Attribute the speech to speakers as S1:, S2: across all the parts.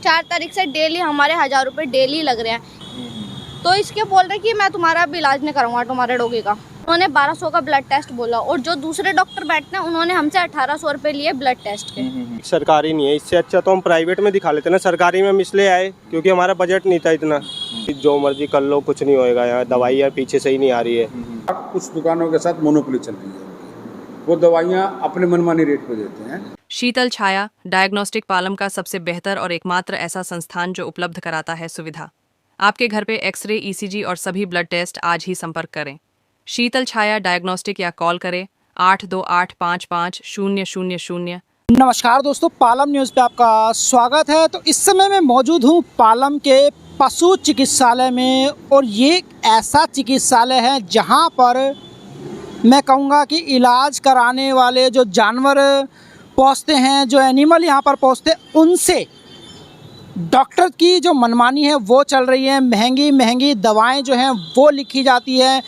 S1: 4 तारीख से डेली हमारे 1000 रुपये डेली लग रहे हैं। तो इसके बोल रहे कि मैं तुम्हारा भी इलाज नहीं करूँगा तुम्हारे डॉगी का। उन्होंने 1200 का ब्लड टेस्ट बोला और जो दूसरे डॉक्टर बैठते हैं उन्होंने हमसे 1800 रुपये लिए ब्लड टेस्ट के।
S2: सरकारी नहीं है, इससे अच्छा तो हम प्राइवेट में दिखा लेते ना। सरकारी में हम इसलिए आए क्योंकि हमारा बजट नहीं था इतना। जो मर्जी कर लो कुछ नहीं होएगा, यहाँ दवाइयाँ पीछे से ही नहीं आ रही है।
S3: कुछ दुकानों के साथ मोनोपोली चल रही है, वो दवाइयाँ अपने मनमानी रेट पे देते हैं।
S4: शीतल छाया डायग्नोस्टिक पालम का सबसे बेहतर और एकमात्र ऐसा संस्थान जो उपलब्ध कराता है सुविधा। आपके घर पे एक्सरे, ईसीजी और सभी ब्लड टेस्ट आज ही संपर्क करें। शीतल छाया डायग्नोस्टिक या कॉल करें 82855000।
S5: नमस्कार दोस्तों, पालम न्यूज़ पे आपका स्वागत है। तो इस समय मैं मौजूद हूँ पालम के पशु चिकित्सालय में और ये ऐसा चिकित्सालय है जहाँ पर मैं कहूँगा कि इलाज कराने वाले जो जानवर पहुँचते हैं, जो एनिमल यहाँ पर पहुँचते हैं, उनसे डॉक्टर की जो मनमानी है वो चल रही है। महंगी महंगी दवाएं जो हैं वो लिखी जाती है।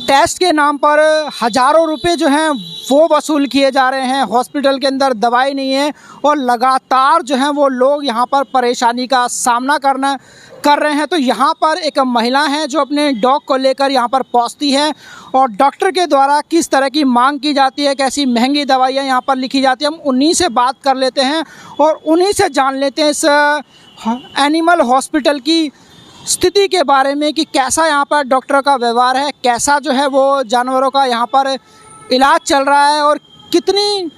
S5: टेस्ट के नाम पर हज़ारों रुपए जो हैं वो वसूल किए जा रहे हैं। हॉस्पिटल के अंदर दवाई नहीं है और लगातार जो हैं वो लोग यहाँ पर परेशानी का सामना कर रहे हैं। तो यहाँ पर एक महिला है जो अपने डॉग को लेकर यहाँ पर पहुँचती है और डॉक्टर के द्वारा किस तरह की मांग की जाती है, कैसी महंगी दवाइयाँ यहाँ पर लिखी जाती है, हम उन्हीं से बात कर लेते हैं और उन्हीं से जान लेते हैं इस एनिमल हॉस्पिटल की स्थिति के बारे में कि कैसा यहाँ पर डॉक्टर का व्यवहार है, कैसा जो है वो जानवरों का यहाँ पर इलाज चल रहा है और कितनी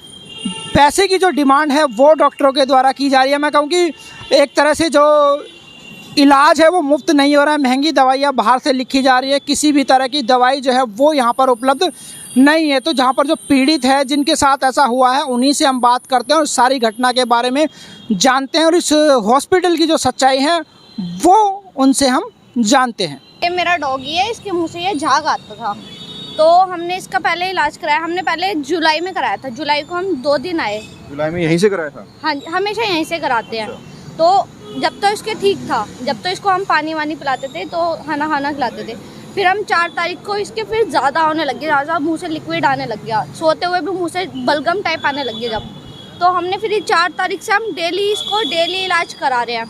S5: पैसे की जो डिमांड है वो डॉक्टरों के द्वारा की जा रही है। मैं कहूँ कि एक तरह से जो इलाज है वो मुफ्त नहीं हो रहा है, महंगी दवाइयाँ बाहर से लिखी जा रही है। किसी भी तरह की दवाई जो है वो यहाँ पर उपलब्ध नहीं है। तो जहाँ पर जो पीड़ित है, जिनके साथ ऐसा हुआ है, उन्हीं से हम बात करते हैं और सारी घटना के बारे में जानते हैं और इस हॉस्पिटल की जो सच्चाई है वो उनसे हम जानते हैं।
S1: ये मेरा डॉगी है, इसके मुँह से ये झाग आता था तो हमने इसका पहले इलाज कराया। हमने पहले जुलाई में कराया था। जुलाई को हम 2 दिन आए।
S6: जुलाई में यहीं से कराया था?
S1: हाँ, हमेशा यहीं से कराते हैं। तो जब तो इसके ठीक था, जब तो इसको हम पानी वानी पिलाते थे तो खाना खिलाते थे। फिर हम 4 तारीख को इसके फिर ज़्यादा होने लग गया, ज़्यादा मुँह से लिक्विड आने लग गया, सोते हुए भी मुँह से बलगम टाइप आने लग गया जब। तो हमने फिर 4 तारीख से हम इसको डेली इलाज करा रहे हैं।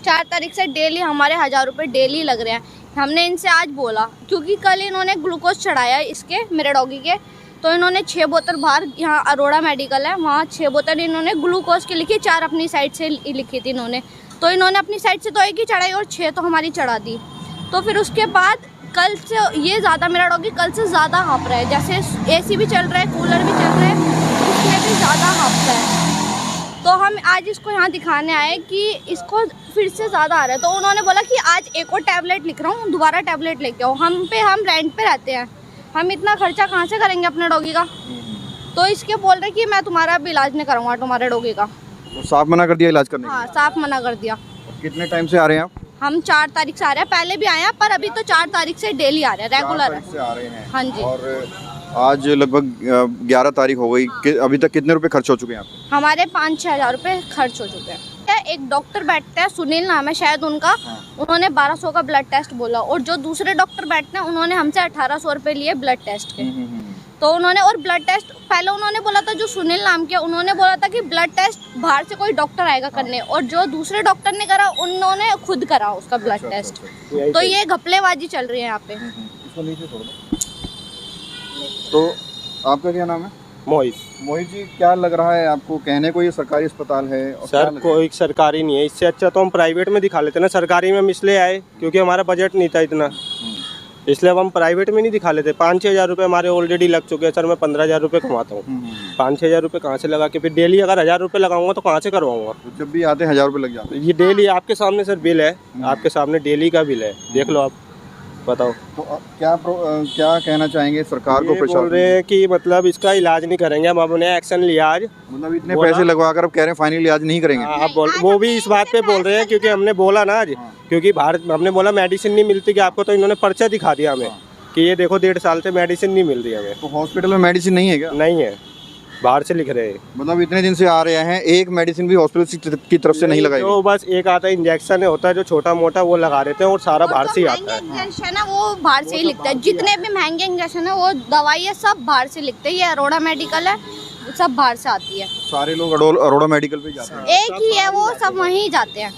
S1: 4 तारीख से डेली हमारे 1000 रुपये डेली लग रहे हैं। हमने इनसे आज बोला क्योंकि कल इन्होंने ग्लूकोज चढ़ाया इसके, मेरे डॉगी के, तो इन्होंने 6 बोतल बाहर, यहाँ अरोड़ा मेडिकल है वहाँ 6 बोतल इन्होंने ग्लूकोज की लिखी, 4 अपनी साइड से लिखी थी इन्होंने। तो इन्होंने अपनी साइड से तो एक ही चढ़ाई और 6 तो हमारी चढ़ा दी। तो फिर उसके बाद कल से ये ज़्यादा, मेरा डॉगी कल से ज़्यादा हाँफ रहा है। जैसे AC भी चल रहा है, कूलर भी चल रहा है, उसमें भी ज़्यादा हाँफ रहा है। तो हम आज इसको यहाँ दिखाने आए कि इसको फिर से ज़्यादा आ रहा है। तो उन्होंने बोला कि आज एक और टैबलेट लिख रहा हूँ, दोबारा टैबलेट लेके आओ। हम रेंट पे रहते हैं, हम इतना खर्चा कहाँ से करेंगे अपने डॉगी का। तो इसके बोल रहे कि मैं तुम्हारा भी इलाज नहीं करूँगा तुम्हारे डॉगी का।
S6: तो साफ मना कर दिया इलाज करने?
S1: हाँ, साफ मना कर दिया।
S6: कितने टाइम से आ रहे हैं आप?
S1: हम 4 तारीख से आ रहे हैं, पहले भी आए हैं पर अभी तो 4 तारीख से डेली आ रहे हैं, रेगुलर
S6: से आ रहे हैं।
S1: हाँ जी।
S6: और आज लगभग 11 तारीख हो गई, अभी तक कितने रुपए खर्च हो चुके हैं आपके?
S1: हमारे 5-6 हज़ार रुपये खर्च हो चुके हैं। एक डॉक्टर बैठते हैं, सुनील नाम है शायद उनका, उन्होंने 1200 का ब्लड टेस्ट बोला और जो दूसरे डॉक्टर बैठते हैं उन्होंने हमसे 1800 रुपये लिए ब्लड टेस्ट के। तो उन्होंने, और ब्लड टेस्ट पहले उन्होंने बोला था, जो सुनील नाम के, उन्होंने बोला था कि ब्लड टेस्ट बाहर से कोई डॉक्टर आएगा करने, और जो दूसरे डॉक्टर ने करा उन्होंने खुद करा उसका ब्लड टेस्ट। तो ये घपलेबाजी चल रही है यहाँ पे।
S6: तो आपका क्या नाम है?
S2: मोहित
S6: जी, क्या लग रहा है आपको? कहने को ये सरकारी अस्पताल है और
S2: सर, कोई सरकारी नहीं है। इससे अच्छा तो हम प्राइवेट में दिखा लेते ना। सरकारी में हम इसलिए आए क्योंकि हमारा बजट नहीं था इतना, इसलिए हम प्राइवेट में नहीं दिखा लेते। 5-6 हज़ार रुपये हमारे ऑलरेडी लग चुके हैं। सर, मैं 15,000 रुपये कमाता हूँ। 5-6 हज़ार रुपये कहाँ से लगा के फिर डेली अगर 1000 रुपये लगाऊंगा तो कहाँ से करवाऊंगा?
S6: तो जब भी आते हैं 1000 रुपये लग जाते हैं।
S2: ये डेली आपके सामने सर बिल है, आपके सामने डेली का बिल है, देख लो आप, बताओ।
S6: तो क्या कहना चाहेंगे सरकार को?
S2: बोल रहे हैं कि मतलब इसका इलाज नहीं करेंगे हम, हमने एक्शन लिया आज।
S6: मतलब इतने पैसे लगवा कर अब कह रहे हैं फाइनल इलाज नहीं करेंगे?
S2: आप वो भी इस बात पे बोल रहे हैं क्योंकि हमने बोला ना आज, क्योंकि भारत हमने बोला मेडिसिन नहीं मिलती कि आपको, तो इन्होंने पर्चा दिखा दिया हमें कि ये देखो 1.5 साल से मेडिसिन नहीं मिल रही हमें।
S6: तो हॉस्पिटल में मेडिसिन नहीं है क्या?
S2: नहीं है, बाहर से लिख रहे हैं।
S6: मतलब इतने दिन से आ रहे हैं, एक मेडिसिन भी हॉस्पिटल की तरफ से नहीं लगाई?
S2: तो बस एक आता है इंजेक्शन होता है जो छोटा मोटा, वो लगा देते हैं और सारा बाहर से ही आता है।
S1: इंजेक्शन है वो बाहर से ही लिखता है, जितने भी महंगे इंजेक्शन है वो दवाई है सब बाहर से लिखते हैं। ये अरोड़ा मेडिकल है, सब बाहर से आती है।
S6: सारे लोग अरोड़ा मेडिकल पे जाते हैं।
S1: एक ही है वो, सब वहीं जाते हैं।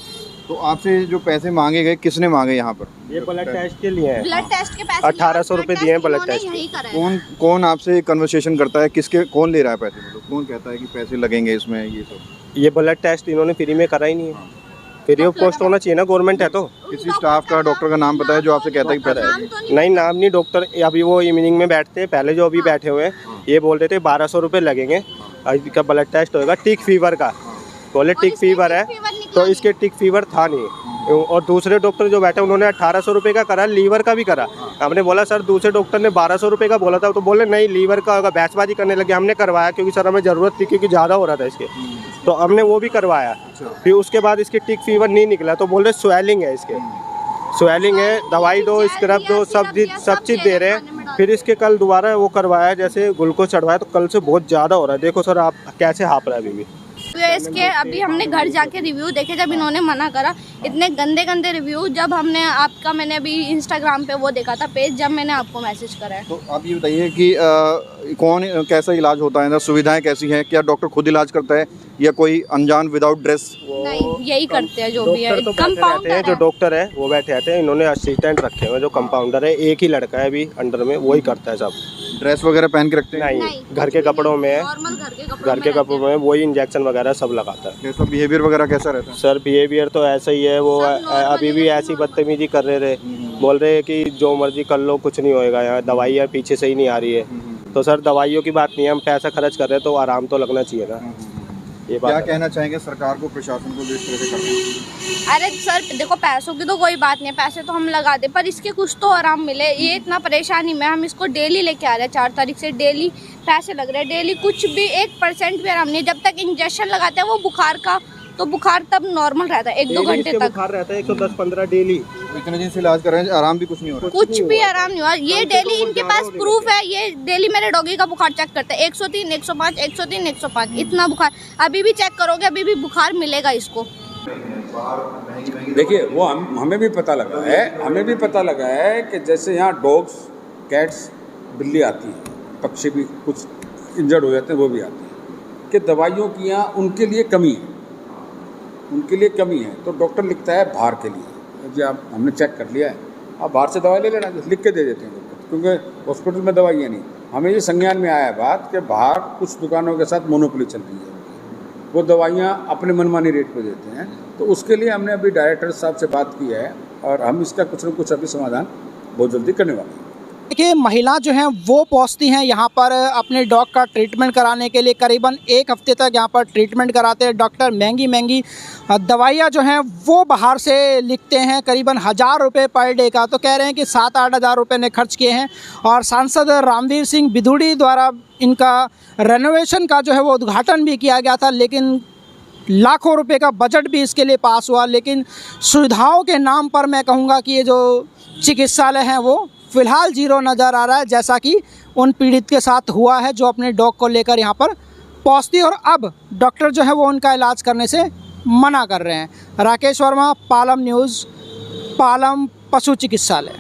S6: तो आपसे जो पैसे मांगे गए किसने मांगे यहाँ पर?
S2: ये ब्लड टेस्ट के लिए है।
S1: ब्लड टेस्ट के पैसे
S2: 1800 रुपए दिए हैं ब्लड टेस्ट
S1: यही करा है।
S6: कौन कौन आपसे कन्वर्सेशन करता है? किसके कौन ले रहा है पैसे? मतलब कौन कहता है कि पैसे लगेंगे इसमें ये सब?
S2: ये ब्लड टेस्ट इन्होंने फ्री में करा ही नहीं है। फ्री ऑफ कॉस्ट होना चाहिए ना, गवर्नमेंट है तो।
S6: किसी स्टाफ का, डॉक्टर का नाम पता है जो आपसे कहता है कि पैसे
S1: नाम तो
S2: नहीं, नाम नहीं। डॉक्टर अभी वो इवनिंग में बैठते हैं, पहले जो अभी बैठे हुए हैं ये बोल रहे थे 1200 रुपये लगेंगे। आज का ब्लड टेस्ट होगा टिक फीवर का, बोले टिक फीवर है, तो इसके टिक फीवर था नहीं। और दूसरे डॉक्टर जो बैठे उन्होंने 1800 रुपये का करा, लीवर का भी करा। हमने बोला सर दूसरे डॉक्टर ने 1200 रुपये का बोला था, तो बोले नहीं लीवर का होगा। बहसबाजी करने लगे। हमने करवाया क्योंकि सर हमें ज़रूरत थी, क्योंकि ज़्यादा हो रहा था इसके, तो हमने वो भी करवाया। फिर उसके बाद इसके टिक फीवर नहीं निकला, तो बोल रहे स्वेलिंग है इसके, स्वेलिंग है, दवाई दो, स्क्रब दो, सब चीज़ दे रहे हैं। फिर इसके कल दोबारा वो करवाया, जैसे ग्लूकोज चढ़वाया, तो कल से बहुत ज़्यादा हो रहा है। देखो सर आप कैसे हाँप रहा है अभी भी।
S1: इसके अभी हमने घर जाके रिव्यू देखे, जब इन्होंने मना करा, इतने गंदे गंदे रिव्यू। जब हमने आपका, मैंने अभी इंस्टाग्राम पे वो देखा था पेज, जब मैंने आपको मैसेज करा है।
S6: तो आप ये बताइए कि कौन कैसा इलाज होता है, सुविधाएं कैसी हैं? क्या डॉक्टर खुद इलाज करता है या कोई अनजान विदाउट ड्रेस?
S1: नहीं, यही करते हैं जो भी है।
S2: डॉक्टर तो बैठे रहते हैं, जो डॉक्टर है वो बैठे रहते हैं। इन्होंने असिस्टेंट रखे हुए, जो कंपाउंडर है, एक ही लड़का है अभी अंडर में, वही करता है सब।
S6: ड्रेस वगैरह पहन के रखते हैं?
S2: नहीं, घर के कपड़ों में है,
S1: नॉर्मल
S2: घर के कपड़ों में वही इंजेक्शन वगैरह सब लगाता है।
S6: कैसा बिहेवियर वगैरह कैसा रहता है?
S2: सर बिहेवियर तो ऐसा ही है। वो अभी भी ऐसी बदतमीजी कर रहे थे, बोल रहे हैं कि जो मर्जी कर लो कुछ नहीं होएगा, यहाँ दवाइयाँ पीछे से ही नहीं आ रही है। तो सर दवाइयों की बात नहीं है, हम पैसा खर्च कर रहे हैं तो आराम तो लगना चाहिए ना। ये
S6: क्या
S2: बात
S6: कहना चाहेंगे सरकार को, प्रशासन को जो इस तरह से कर रहे हैं?
S1: अरे सर देखो, पैसों की तो कोई बात नहीं है, पैसे तो हम लगा दे, पर इसके कुछ तो आराम मिले। ये इतना परेशानी में, हम इसको डेली लेके आ रहे हैं, 4 तारीख से डेली पैसे लग रहे हैं, डेली कुछ भी 1% भी आराम नहीं। जब तक इंजेक्शन लगाते हैं वो बुखार का, तो बुखार तब नॉर्मल रहता है 1-2 घंटे तक।
S2: बुखार रहता है 110-15 डेली।
S6: इतने दिन से इलाज कर रहे हैं, आराम भी कुछ नहीं हो रहा?
S1: कुछ भी आराम नहीं हुआ। ये डेली इनके पास प्रूफ है, ये डेली मेरे डॉगी का बुखार चेक करते हैं, 103, 105, 103, 105, इतना बुखार। अभी भी चेक करोगे, अभी भी बुखार मिलेगा इसको।
S3: देखिए वो हमें भी पता लगा है कि जैसे यहाँ डॉग्स, कैट्स, बिल्ली आती है, पक्षी भी कुछ इंजर्ड हो जाते हैं, वो भी आती है, कि दवाइयों की यहाँ उनके लिए कमी है। तो डॉक्टर लिखता है बाहर के लिए, जी आप, हमने चेक कर लिया है, आप बाहर से दवाई ले लेना, लिख के दे देते हैं डॉक्टर, क्योंकि हॉस्पिटल में दवाइयाँ नहीं। हमें ये संज्ञान में आया बात कि बाहर कुछ दुकानों के साथ मोनोपोली चल रही है, वो दवाइयाँ अपने मनमानी रेट पे देते हैं। तो उसके लिए हमने अभी डायरेक्टर साहब से बात की है, और हम इसका कुछ न कुछ अभी समाधान बहुत जल्दी करने वाले हैं।
S5: देखिए महिला जो हैं वो पहुंचती हैं यहाँ पर अपने डॉग का ट्रीटमेंट कराने के लिए। करीबन 1 हफ्ते तक यहाँ पर ट्रीटमेंट कराते हैं डॉक्टर। महंगी दवाइयाँ जो हैं वो बाहर से लिखते हैं, करीबन 1000 रुपये पर डे का। तो कह रहे हैं कि 7-8 हज़ार रुपये ने खर्च किए हैं। और सांसद रामवीर सिंह बिधूड़ी द्वारा इनका रेनोवेशन का जो है वो उद्घाटन भी किया गया था, लेकिन लाखों रुपए का बजट भी इसके लिए पास हुआ। लेकिन सुविधाओं के नाम पर मैं कहूँगा कि ये जो चिकित्सालय हैं वो फ़िलहाल ज़ीरो नज़र आ रहा है, जैसा कि उन पीड़ित के साथ हुआ है जो अपने डॉग को लेकर यहाँ पर पहुँचती, और अब डॉक्टर जो है वो उनका इलाज करने से मना कर रहे हैं। राकेश वर्मा, पालम न्यूज़, पालम पशु चिकित्सालय।